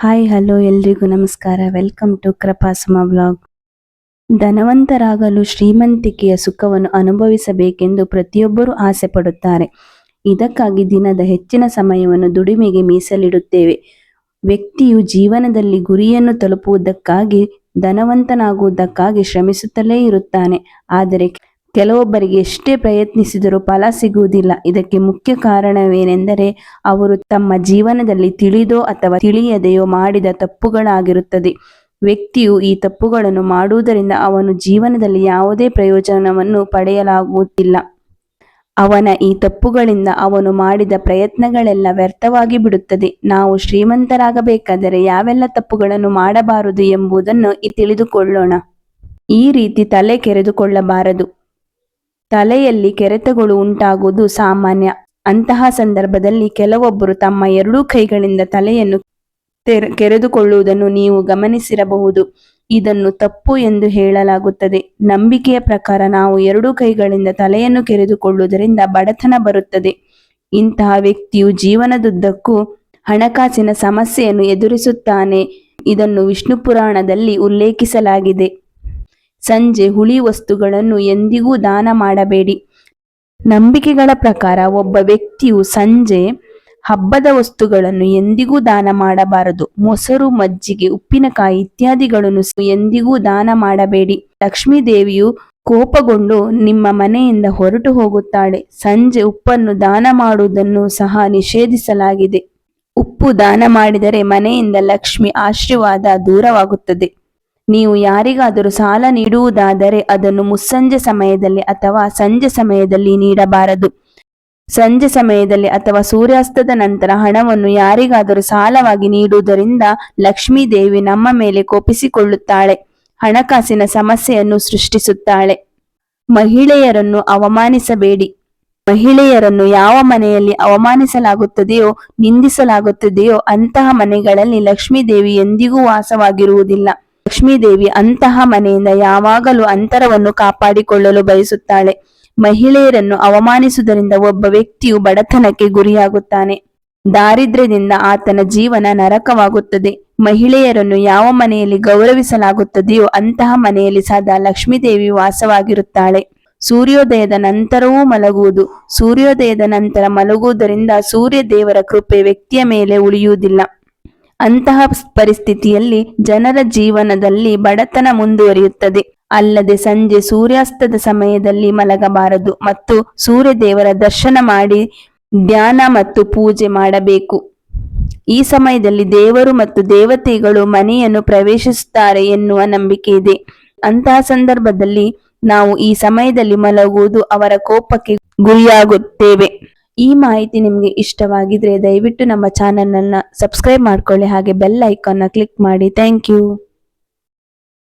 Hi hello ಎಲ್ರಿಗೂ ನಮಸ್ಕಾರ. Welcome to Krupasuma blog. ಧನವಂತರಾಗಲು ಶ್ರೀಮಂತಿಕೆಯ ಸುಖವನ್ನು ಅನುಭವಿಸಬೇಕೆಂದು ಪ್ರತಿಯೊಬ್ಬರೂ ಆಸೆ ಪಡುತ್ತಾರೆ. ಇದಕ್ಕಾಗಿ ದಿನದ ಹೆಚ್ಚಿನ ಸಮಯವನ್ನು ದುಡಿಮೆಗೆ ಮೀಸಲಿಡುತ್ತೇವೆ. ವ್ಯಕ್ತಿಯು ಜೀವನದಲ್ಲಿ ಗುರಿಯನ್ನು ತಲುಪುವುದಕ್ಕಾಗಿ ಧನವಂತನಾಗುವುದಕ್ಕಾಗಿ ಶ್ರಮಿಸುತ್ತಲೇ ಇರುತ್ತಾನೆ. ಆದರೆ ಕೆಲವೊಬ್ಬರಿಗೆ ಎಷ್ಟೇ ಪ್ರಯತ್ನಿಸಿದರೂ ಫಲ ಸಿಗುವುದಿಲ್ಲ. ಇದಕ್ಕೆ ಮುಖ್ಯ ಕಾರಣವೇನೆಂದರೆ ಅವರು ತಮ್ಮ ಜೀವನದಲ್ಲಿ ತಿಳಿದೋ ಅಥವಾ ತಿಳಿಯದೆಯೋ ಮಾಡಿದ ತಪ್ಪುಗಳಾಗಿರುತ್ತದೆ. ವ್ಯಕ್ತಿಯು ಈ ತಪ್ಪುಗಳನ್ನು ಮಾಡುವುದರಿಂದ ಅವನು ಜೀವನದಲ್ಲಿ ಯಾವುದೇ ಪ್ರಯೋಜನವನ್ನು ಪಡೆಯಲಾಗುವುದಿಲ್ಲ. ಅವನ ಈ ತಪ್ಪುಗಳಿಂದ ಅವನು ಮಾಡಿದ ಪ್ರಯತ್ನಗಳೆಲ್ಲ ವ್ಯರ್ಥವಾಗಿ ಬಿಡುತ್ತದೆ. ನಾವು ಶ್ರೀಮಂತರಾಗಬೇಕಾದರೆ ಯಾವೆಲ್ಲ ತಪ್ಪುಗಳನ್ನು ಮಾಡಬಾರದು ಎಂಬುದನ್ನು ತಿಳಿದುಕೊಳ್ಳೋಣ. ಈ ರೀತಿ ತಲೆ ಕೆರೆದುಕೊಳ್ಳಬಾರದು. ತಲೆಯಲ್ಲಿ ಕೆರೆತಗಳು ಉಂಟಾಗುವುದು ಸಾಮಾನ್ಯ. ಅಂತಹ ಸಂದರ್ಭದಲ್ಲಿ ಕೆಲವೊಬ್ಬರು ತಮ್ಮ ಎರಡೂ ಕೈಗಳಿಂದ ತಲೆಯನ್ನು ಕೆರೆದುಕೊಳ್ಳುವುದನ್ನು ನೀವು ಗಮನಿಸಿರಬಹುದು. ಇದನ್ನು ತಪ್ಪು ಎಂದು ಹೇಳಲಾಗುತ್ತದೆ. ನಂಬಿಕೆಯ ಪ್ರಕಾರ ನಾವು ಎರಡೂ ಕೈಗಳಿಂದ ತಲೆಯನ್ನು ಕೆರೆದುಕೊಳ್ಳುವುದರಿಂದ ಬಡತನ ಬರುತ್ತದೆ. ಇಂತಹ ವ್ಯಕ್ತಿಯು ಜೀವನದುದ್ದಕ್ಕೂ ಹಣಕಾಸಿನ ಸಮಸ್ಯೆಯನ್ನು ಎದುರಿಸುತ್ತಾನೆ. ಇದನ್ನು ವಿಷ್ಣು ಪುರಾಣದಲ್ಲಿ ಉಲ್ಲೇಖಿಸಲಾಗಿದೆ. ಸಂಜೆ ಹುಳಿ ವಸ್ತುಗಳನ್ನು ಎಂದಿಗೂ ದಾನ ಮಾಡಬೇಡಿ. ನಂಬಿಕೆಗಳ ಪ್ರಕಾರ ಒಬ್ಬ ವ್ಯಕ್ತಿಯು ಸಂಜೆ ಹಬ್ಬದ ವಸ್ತುಗಳನ್ನು ಎಂದಿಗೂ ದಾನ ಮಾಡಬಾರದು. ಮೊಸರು, ಮಜ್ಜಿಗೆ, ಉಪ್ಪಿನಕಾಯಿ ಇತ್ಯಾದಿಗಳನ್ನು ಎಂದಿಗೂ ದಾನ ಮಾಡಬೇಡಿ. ಲಕ್ಷ್ಮೀ ದೇವಿಯು ಕೋಪಗೊಂಡು ನಿಮ್ಮ ಮನೆಯಿಂದ ಹೊರಟು ಹೋಗುತ್ತಾಳೆ. ಸಂಜೆ ಉಪ್ಪನ್ನು ದಾನ ಮಾಡುವುದನ್ನು ಸಹ ನಿಷೇಧಿಸಲಾಗಿದೆ. ಉಪ್ಪು ದಾನ ಮಾಡಿದರೆ ಮನೆಯಿಂದ ಲಕ್ಷ್ಮಿ ಆಶೀರ್ವಾದ ದೂರವಾಗುತ್ತದೆ. ನೀವು ಯಾರಿಗಾದರೂ ಸಾಲ ನೀಡುವುದಾದರೆ ಅದನ್ನು ಮುಸ್ಸಂಜೆ ಸಮಯದಲ್ಲಿ ಅಥವಾ ಸಂಜೆ ಸಮಯದಲ್ಲಿ ನೀಡಬಾರದು. ಸಂಜೆ ಸಮಯದಲ್ಲಿ ಅಥವಾ ಸೂರ್ಯಾಸ್ತದ ನಂತರ ಹಣವನ್ನು ಯಾರಿಗಾದರೂ ಸಾಲವಾಗಿ ನೀಡುವುದರಿಂದ ಲಕ್ಷ್ಮೀ ದೇವಿ ನಮ್ಮ ಮೇಲೆ ಕೋಪಿಸಿಕೊಳ್ಳುತ್ತಾಳೆ, ಹಣಕಾಸಿನ ಸಮಸ್ಯೆಯನ್ನು ಸೃಷ್ಟಿಸುತ್ತಾಳೆ. ಮಹಿಳೆಯರನ್ನು ಅವಮಾನಿಸಬೇಡಿ. ಮಹಿಳೆಯರನ್ನು ಯಾವ ಮನೆಯಲ್ಲಿ ಅವಮಾನಿಸಲಾಗುತ್ತದೆಯೋ ನಿಂದಿಸಲಾಗುತ್ತದೆಯೋ ಅಂತಹ ಮನೆಗಳಲ್ಲಿ ಲಕ್ಷ್ಮೀ ದೇವಿ ಎಂದಿಗೂ ವಾಸವಾಗಿರುವುದಿಲ್ಲ. ಲಕ್ಷ್ಮೀ ದೇವಿ ಅಂತಹ ಮನೆಯಿಂದ ಯಾವಾಗಲೂ ಅಂತರವನ್ನು ಕಾಪಾಡಿಕೊಳ್ಳಲು ಬಯಸುತ್ತಾಳೆ. ಮಹಿಳೆಯರನ್ನು ಅವಮಾನಿಸುವುದರಿಂದ ಒಬ್ಬ ವ್ಯಕ್ತಿಯು ಬಡತನಕ್ಕೆ ಗುರಿಯಾಗುತ್ತಾನೆ. ದಾರಿದ್ರ್ಯದಿಂದ ಆತನ ಜೀವನ ನರಕವಾಗುತ್ತದೆ. ಮಹಿಳೆಯರನ್ನು ಯಾವ ಮನೆಯಲ್ಲಿ ಗೌರವಿಸಲಾಗುತ್ತದೆಯೋ ಅಂತಹ ಮನೆಯಲ್ಲಿ ಸದಾ ಲಕ್ಷ್ಮೀ ದೇವಿ ವಾಸವಾಗಿರುತ್ತಾಳೆ. ಸೂರ್ಯೋದಯದ ನಂತರವೂ ಮಲಗುವುದು. ಸೂರ್ಯೋದಯದ ನಂತರ ಮಲಗುವುದರಿಂದ ಸೂರ್ಯ ದೇವರ ಕೃಪೆ ವ್ಯಕ್ತಿಯ ಮೇಲೆ ಉಳಿಯುವುದಿಲ್ಲ. ಅಂತಹ ಪರಿಸ್ಥಿತಿಯಲ್ಲಿ ಜನರ ಜೀವನದಲ್ಲಿ ಬಡತನ ಮುಂದುವರಿಯುತ್ತದೆ. ಅಲ್ಲದೆ ಸಂಜೆ ಸೂರ್ಯಾಸ್ತದ ಸಮಯದಲ್ಲಿ ಮಲಗಬಾರದು ಮತ್ತು ಸೂರ್ಯ ದೇವರ ದರ್ಶನ ಮಾಡಿ ಧ್ಯಾನ ಮತ್ತು ಪೂಜೆ ಮಾಡಬೇಕು. ಈ ಸಮಯದಲ್ಲಿ ದೇವರು ಮತ್ತು ದೇವತೆಗಳು ಮನೆಯನ್ನು ಪ್ರವೇಶಿಸುತ್ತಾರೆ ಎನ್ನುವ ನಂಬಿಕೆ ಇದೆ. ಅಂತಹ ಸಂದರ್ಭದಲ್ಲಿ ನಾವು ಈ ಸಮಯದಲ್ಲಿ ಮಲಗುವುದು ಅವರ ಕೋಪಕ್ಕೆ ಗುರಿಯಾಗುತ್ತೇವೆ. ಈ ಮಾಹಿತಿ ನಿಮಗೆ ಇಷ್ಟವಾಗಿದ್ರೆ ದಯವಿಟ್ಟು ನಮ್ಮ ಚಾನೆಲ್ ಅನ್ನ ಸಬ್ಸ್ಕ್ರೈಬ್ ಮಾಡ್ಕೊಳ್ಳಿ, ಹಾಗೆ ಬೆಲ್ ಐಕಾನ್ ಕ್ಲಿಕ್ ಮಾಡಿ. Thank you.